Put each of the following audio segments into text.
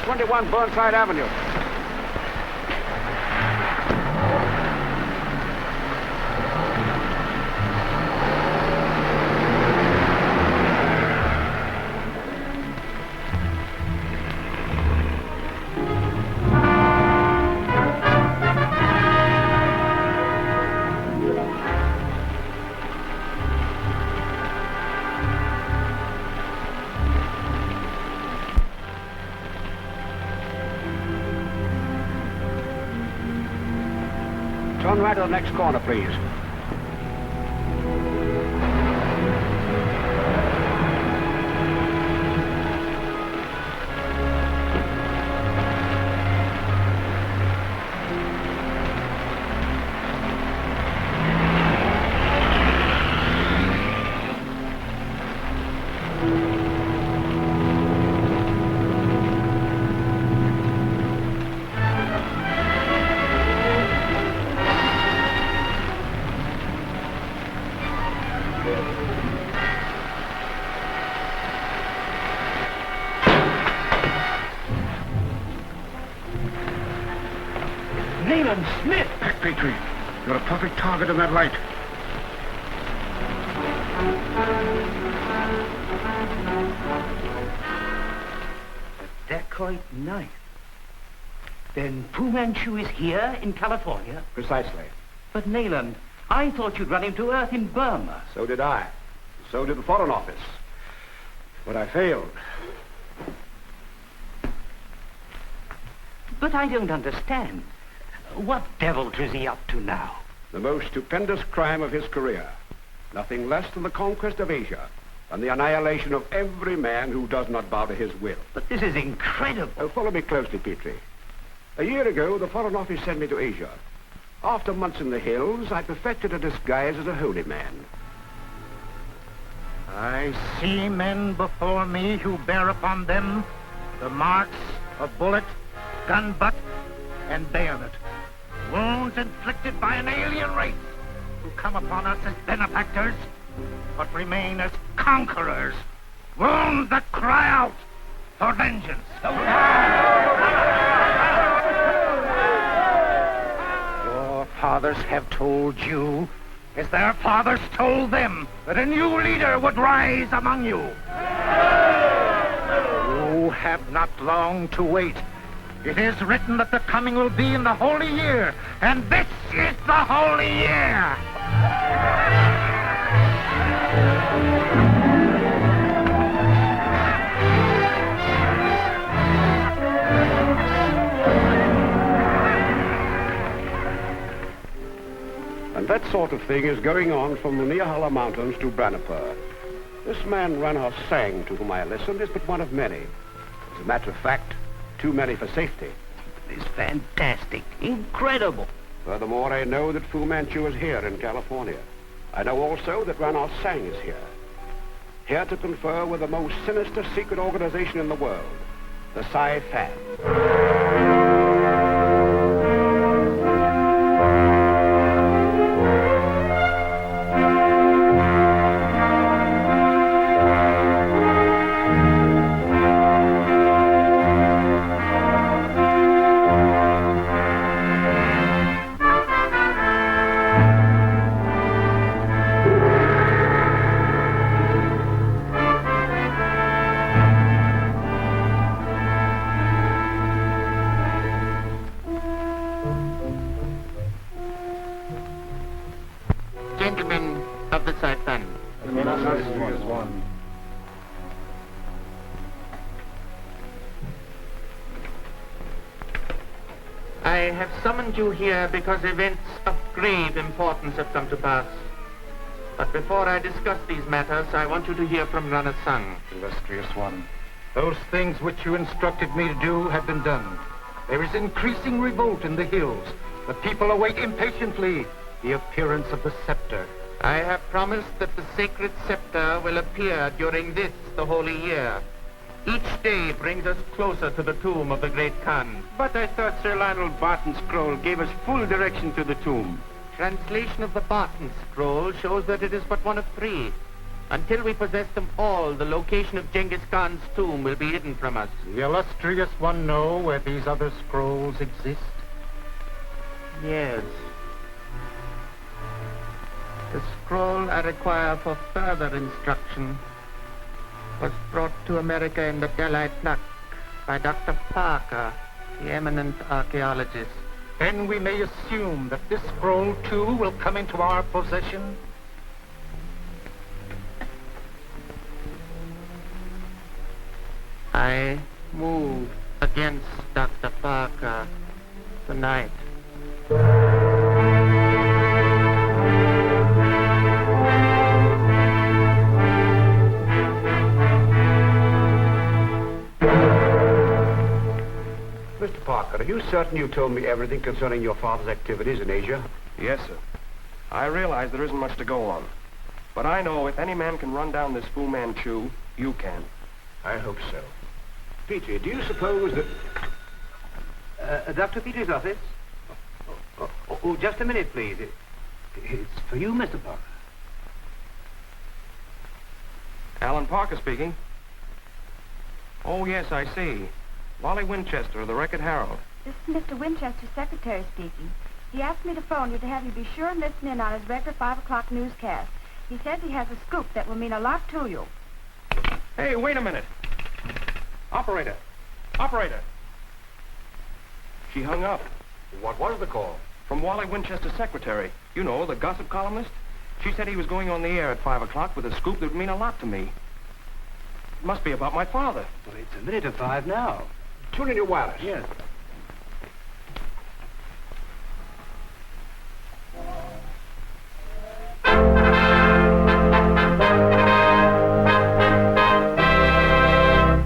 21 Burnside Avenue. Turn right to the next corner, please. Nayland Smith! Back, Petrie. You're a perfect target in that light. A dacoit knife. Then Fu Manchu is here in California? Precisely. But Nayland, I thought you'd run him to earth in Burma. So did I. So did the Foreign Office. But I failed. But I don't understand. What deviltry is he up to now? The most stupendous crime of his career. Nothing less than the conquest of Asia and the annihilation of every man who does not bow to his will. But this is incredible. Oh, follow me closely, Petrie. A year ago, the Foreign Office sent me to Asia. After months in the hills, I perfected a disguise as a holy man. I see men before me who bear upon them the marks of bullet, gun butt, and bayonet. Wounds inflicted by an alien race who come upon us as benefactors, but remain as conquerors. Wounds that cry out for vengeance. Your fathers have told you, as their fathers told them, that a new leader would rise among you. You have not long to wait. It is written that the coming will be in the holy year, and this is the holy year. And that sort of thing is going on from the Neahala Mountains to Branapur. This man Ranhar Sangh, to whom I listened, is but one of many. As a matter of fact, too many for safety. It's fantastic. Incredible. Furthermore, I know that Fu Manchu is here in California. I know also that Ranhar Sangh is here. Here to confer with the most sinister secret organization in the world, the Sci-Fan. Gentlemen of the Sci-Fan. I have summoned you here because events of grave importance have come to pass. But before I discuss these matters, I want you to hear from Ranhar Sangh. Illustrious one, those things which you instructed me to do have been done. There is increasing revolt in the hills. The people await impatiently the appearance of the scepter. I have promised that the sacred scepter will appear during this, the holy year. Each day brings us closer to the tomb of the great Khan. But I thought Sir Lionel Barton's scroll gave us full direction to the tomb. Translation of the Barton scroll shows that it is but one of three. Until we possess them all, the location of Genghis Khan's tomb will be hidden from us. The illustrious one know where these other scrolls exist? Yes. The scroll I require for further instruction was brought to America in the Delhi Pluk by Dr. Parker, the eminent archaeologist. Then we may assume that this scroll, too, will come into our possession? I move against Dr. Parker tonight. Mr. Parker, are you certain you told me everything concerning your father's activities in Asia? Yes, sir. I realize there isn't much to go on. But I know if any man can run down this fool Manchu, you can. I hope so. Petrie, do you suppose that... Dr. Petrie's office? Oh, just a minute, please. It's for you, Mr. Parker. Alan Parker speaking. Oh, yes, I see. Wally Winchester of the Record Herald. This is Mr. Winchester's secretary speaking. He asked me to phone you to have you be sure and listen in on his regular 5 o'clock newscast. He says he has a scoop that will mean a lot to you. Hey, wait a minute. Operator. Operator. She hung up. What was the call? From Wally Winchester's secretary. You know, the gossip columnist. She said he was going on the air at 5 o'clock with a scoop that would mean a lot to me. It must be about my father. Well, it's a minute to 5 now. Tune in your wireless. Yes.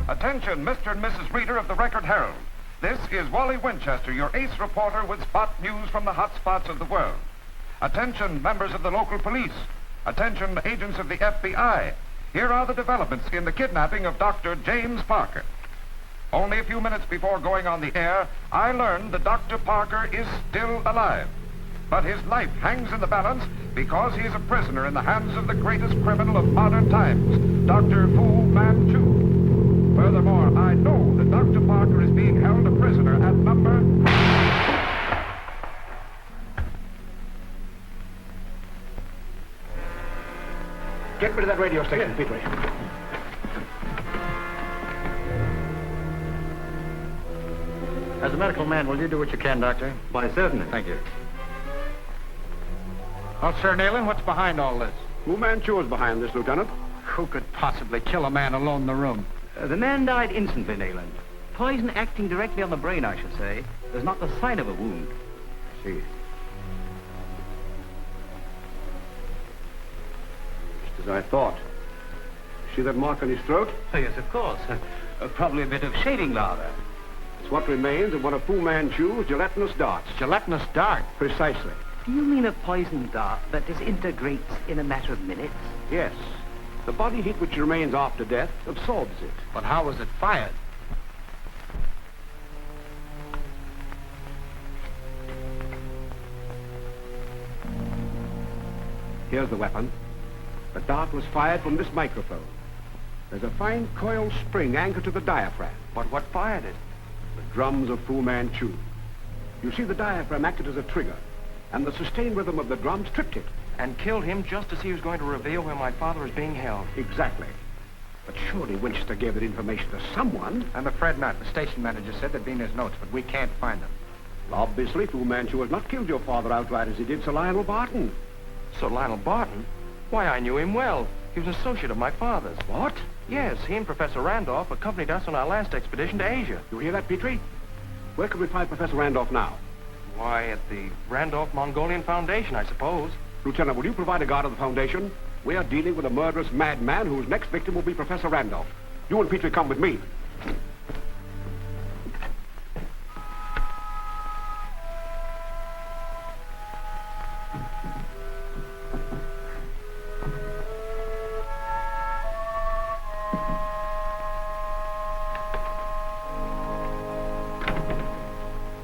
Attention, Mr. and Mrs. Reader of the Record Herald. This is Wally Winchester, your ace reporter with spot news from the hot spots of the world. Attention, members of the local police. Attention, agents of the FBI. Here are the developments in the kidnapping of Dr. James Parker. Only a few minutes before going on the air, I learned that Dr. Parker is still alive. But his life hangs in the balance because he is a prisoner in the hands of the greatest criminal of modern times, Dr. Fu Manchu. Furthermore, I know that Dr. Parker is being held a prisoner at number... Get rid of that radio station, Petrie. As a medical man, will you do what you can, Doctor? Why, certainly. Thank you. Well, Sir Nayland, what's behind all this? Fu Manchu is behind this, Lieutenant. Who could possibly kill a man alone in the room? The man died instantly, Nayland. Poison acting directly on the brain, I should say. There's not the sign of a wound. I see. Just as I thought. See that mark on his throat? Oh, yes, of course. Probably a bit of shading lather. It's what remains of one of Fu Manchu's gelatinous darts. Gelatinous dart. Precisely. Do you mean a poison dart that disintegrates in a matter of minutes? Yes. The body heat which remains after death absorbs it. But how was it fired? Here's the weapon. The dart was fired from this microphone. There's a fine coiled spring anchored to the diaphragm. But what fired it? The drums of Fu Manchu. You see, the diaphragm acted as a trigger, and the sustained rhythm of the drums tripped it. And killed him just as he was going to reveal where my father is being held. Exactly. But surely Winchester gave that information to someone. I'm afraid not. The station manager said they'd be in his notes, but we can't find them. Well, obviously, Fu Manchu has not killed your father outright as he did Sir Lionel Barton. Sir Lionel Barton? Why, I knew him well. He was an associate of my father's. What? Yes, he and Professor Randolph accompanied us on our last expedition to Asia. You hear that, Petrie? Where could we find Professor Randolph now? Why, at the Randolph Mongolian Foundation, I suppose. Lieutenant, will you provide a guard of the Foundation? We are dealing with a murderous madman whose next victim will be Professor Randolph. You and Petrie come with me.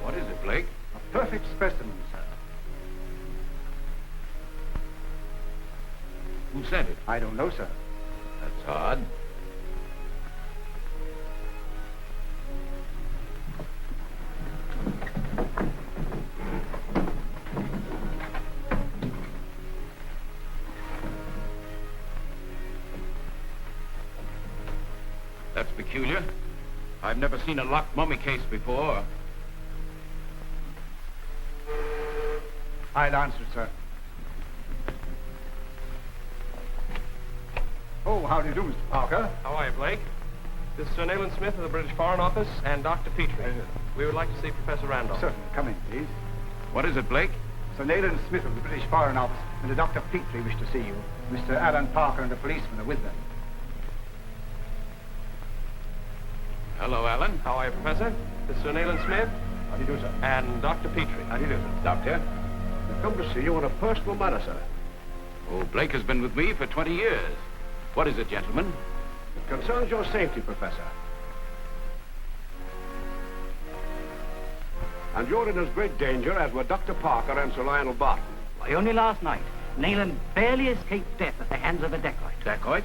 What is it, Blake? A perfect specimen, sir. Who said it? I don't know, sir. card. That's peculiar. I've never seen a locked mummy case before. I'll answer, sir. Oh, how do you do, Mr. Parker? How are you, Blake? This is Sir Nayland Smith of the British Foreign Office and Dr. Petrie. We would like to see Professor Randolph. Certainly. Come in, please. What is it, Blake? Sir Nayland Smith of the British Foreign Office and Dr. Petrie wish to see you. Mr. Alan Parker and a policeman are with them. Hello, Alan. How are you, Professor? This is Sir Nayland Smith. How do you do, sir? And Dr. Petrie. How do you do, sir? Doctor, we've come to see you on a personal matter, sir. Oh, Blake has been with me for 20 years. What is it, gentlemen? It concerns your safety, Professor. And you're in as great danger as were Dr. Parker and Sir Lionel Barton. Why, only last night, Nayland barely escaped death at the hands of a dacoit. Dacoit?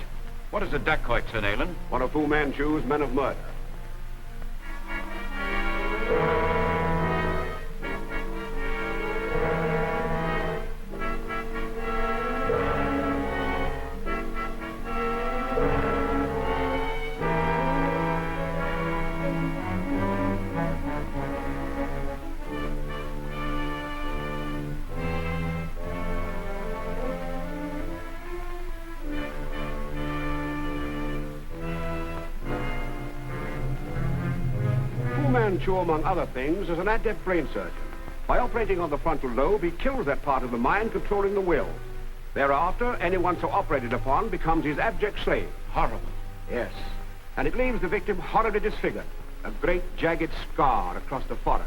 What is a dacoit, Sir Nayland? One of Fu Manchu's men of murder. Manchu, among other things, is an adept brain surgeon. By operating on the frontal lobe, he kills that part of the mind controlling the will. Thereafter, anyone so operated upon becomes his abject slave. Horrible. Yes. And it leaves the victim horribly disfigured, a great jagged scar across the forehead.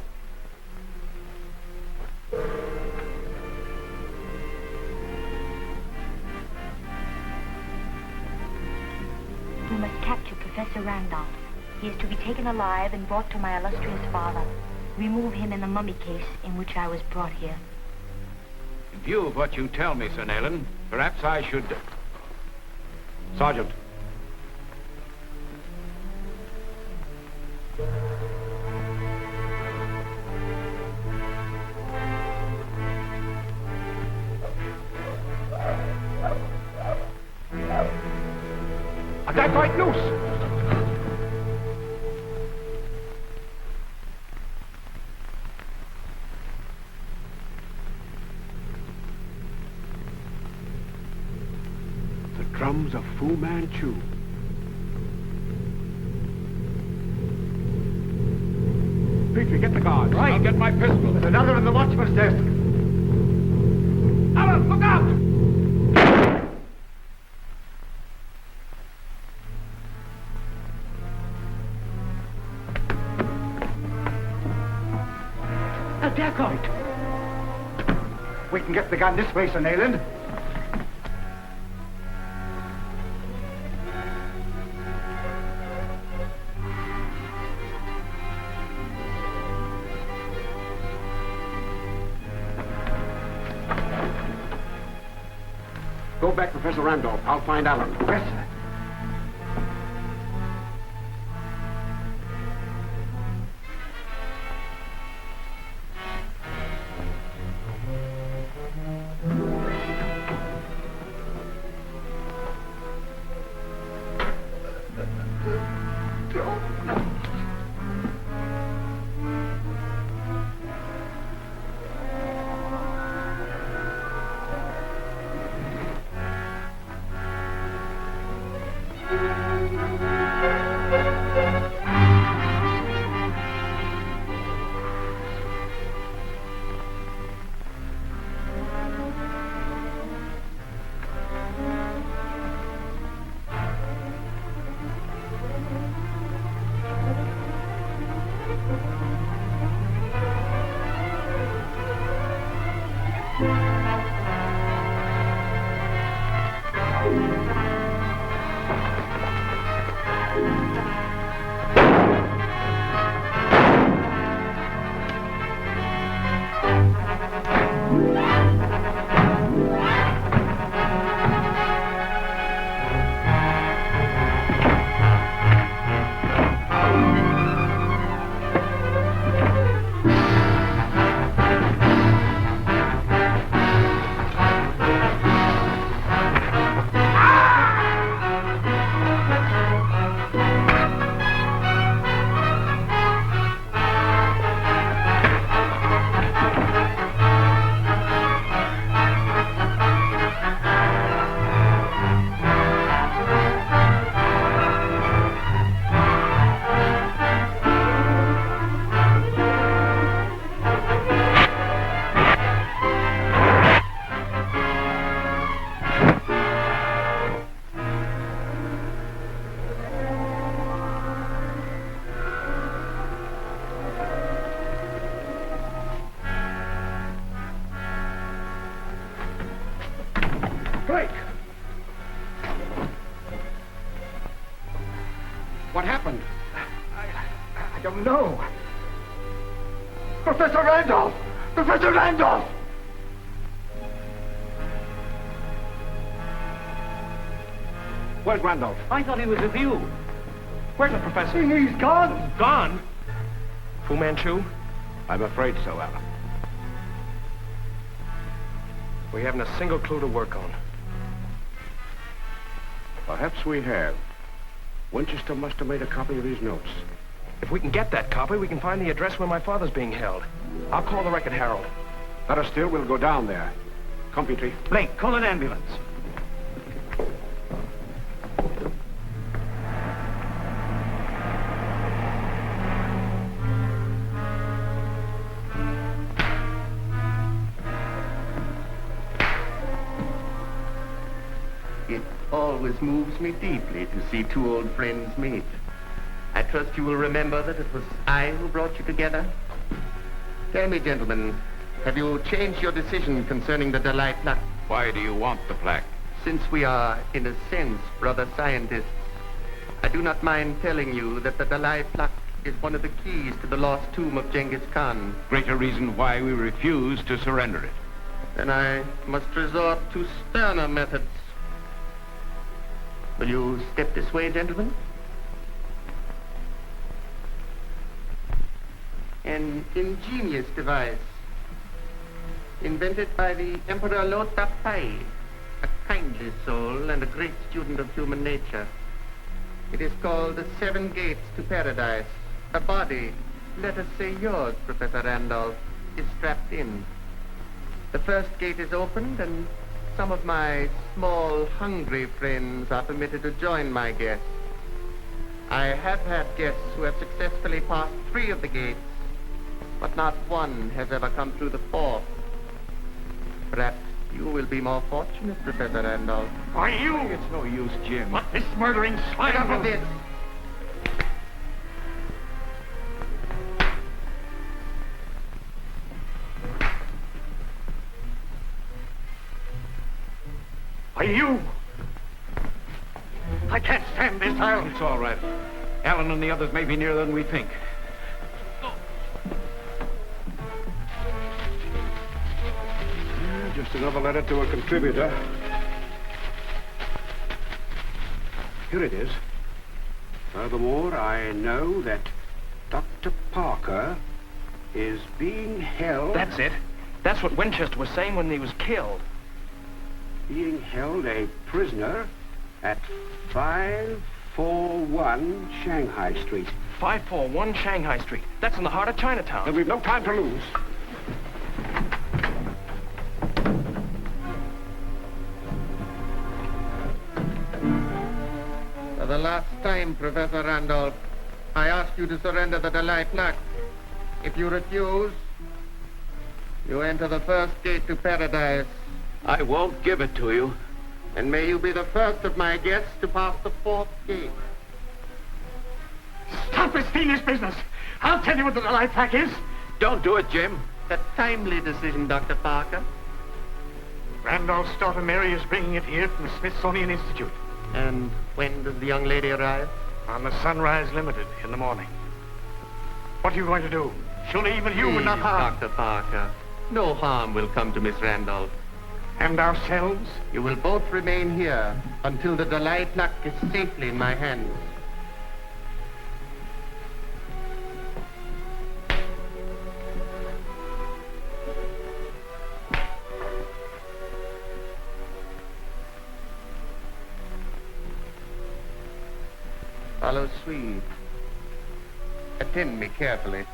We must capture Professor Randolph. He is to be taken alive and brought to my illustrious father. Remove him in the mummy case in which I was brought here. In view of what you tell me, Sir Nayland, perhaps I should... Sergeant. A dacoit loose! Drums of Fu Manchu. Petrie, get the guards. Right. I'll get my pistol. There's another in the watchman's desk. Alan, look out! A dacoit. We can get the gun this way, Sir Nayland. Go back, Professor Randolph. I'll find Alan. Yes, sir. happened? I don't know. Professor Randolph! Professor Randolph! Where's Randolph? I thought he was with you. Where's the professor? He's gone. Gone? Fu Manchu? I'm afraid so, Alan. We haven't a single clue to work on. Perhaps we have. Winchester must have made a copy of his notes. If we can get that copy, we can find the address where my father's being held. I'll call the Record Herald. Better still, we'll go down there. Come, Petrie. Blake, call an ambulance. It always moves me deeply to see two old friends meet. I trust you will remember that it was I who brought you together. Tell me, gentlemen, have you changed your decision concerning the Dalai plaque? Why do you want the plaque? Since we are, in a sense, brother scientists, I do not mind telling you that the Dalai plaque is one of the keys to the lost tomb of Genghis Khan. Greater reason why we refuse to surrender it. Then I must resort to sterner methods. Will you step this way, gentlemen? An ingenious device invented by the Emperor Lota Pai, a kindly soul and a great student of human nature. It is called the Seven Gates to Paradise. A body, let us say yours, Professor Randolph, is strapped in. The first gate is opened and some of my small, hungry friends are permitted to join my guests. I have had guests who have successfully passed 3 of the gates, but not one has ever come through the 4th. Perhaps you will be more fortunate, Professor Randolph. Are you? It's no use, Jim. What this murdering swine Enough of will... this. Are you? I can't stand this. It's all right. Alan and the others may be nearer than we think. Just another letter to a contributor. Here it is. Furthermore, I know that Dr. Parker is being held... That's it. That's what Winchester was saying when he was killed. Being held a prisoner at 541 Shanghai Street. 541 Shanghai Street. That's in the heart of Chinatown. Then we've no time to lose. For the last time, Professor Randolph, I ask you to surrender the Dalai plaque. If you refuse, you enter the first gate to paradise. I won't give it to you. And may you be the first of my guests to pass the 4th gate. Stop this fiendish business. I'll tell you what the Dalai plaque is. Don't do it, Jim. A timely decision, Dr. Parker. Randolph's daughter Mary is bringing it here from the Smithsonian Institute. And when does the young lady arrive? On the Sunrise Limited in the morning. What are you going to do? Surely even you would not harm. Dr. Parker, no harm will come to Miss Randolph. And ourselves? You will both remain here until the Dalai plaque is safely in my hands. Follow suite. Attend me carefully.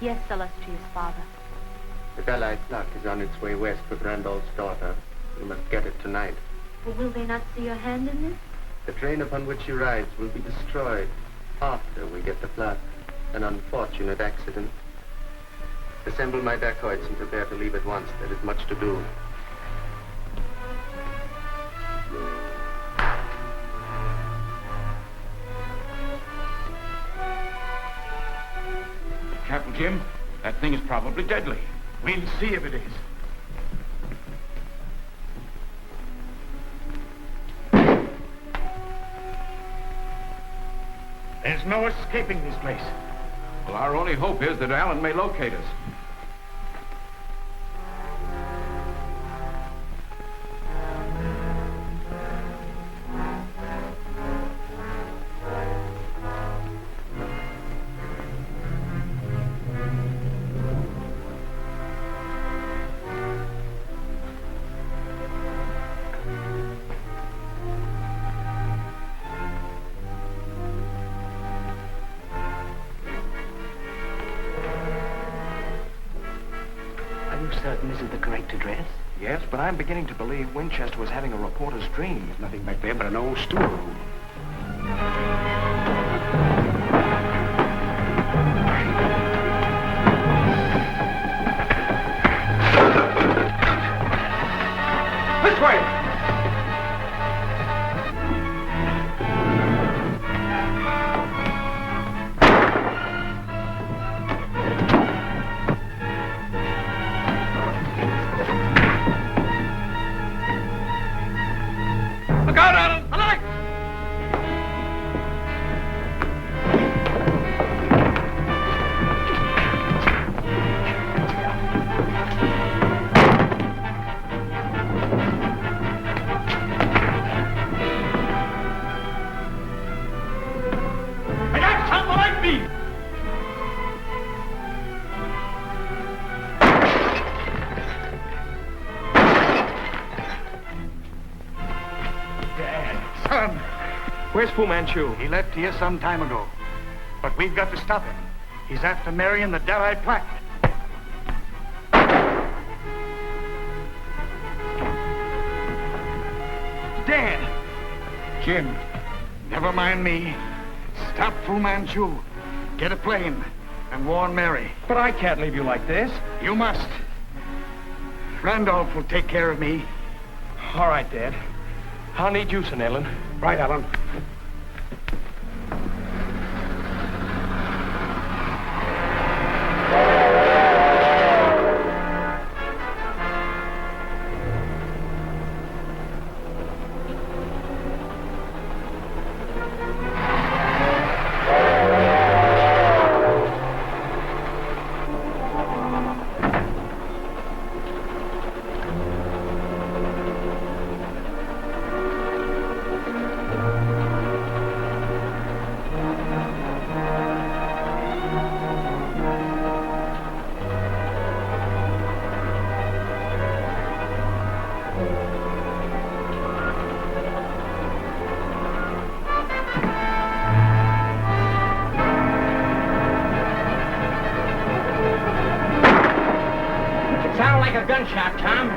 Yes, illustrious father. The Dalai plaque is on its way west with Randolph's daughter. You must get it tonight. But will they not see your hand in this? The train upon which she rides will be destroyed after we get the plaque. An unfortunate accident. Assemble my dacoits and prepare to leave at once. There is much to do. Careful, Jim. That thing is probably deadly. We'll see if it is. There's There's no escaping this place. Well, our only hope is that Allen may locate us. Certain this is the correct address? Yes, but I'm beginning to believe Winchester was having a reporter's dream. There's nothing back there but an old storeroom. This way! Where's Fu Manchu? He left here some time ago. But we've got to stop him. He's after marrying the Dalai plaque. Dad! Jim, never mind me. Stop Fu Manchu. Get a plane and warn Mary. But I can't leave you like this. You must. Randolph will take care of me. All right, Dad. I'll need you, Sir Nayland. Right, Allen. Gunshot, Tom.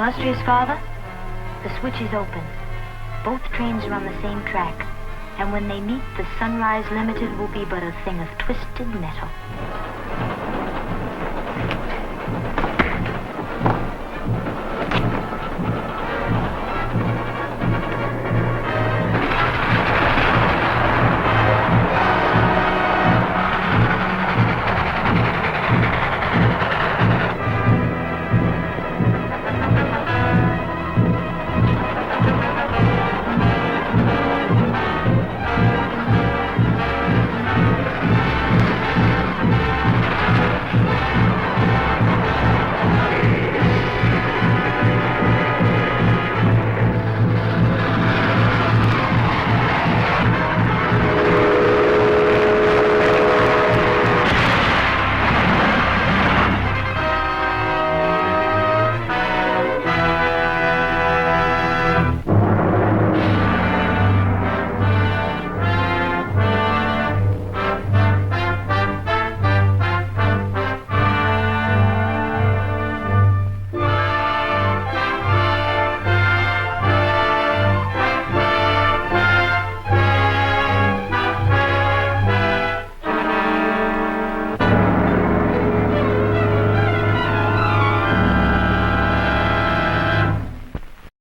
illustrious father? The switch is open. Both trains are on the same track. And when they meet, the Sunrise Limited will be but a thing of twisted metal.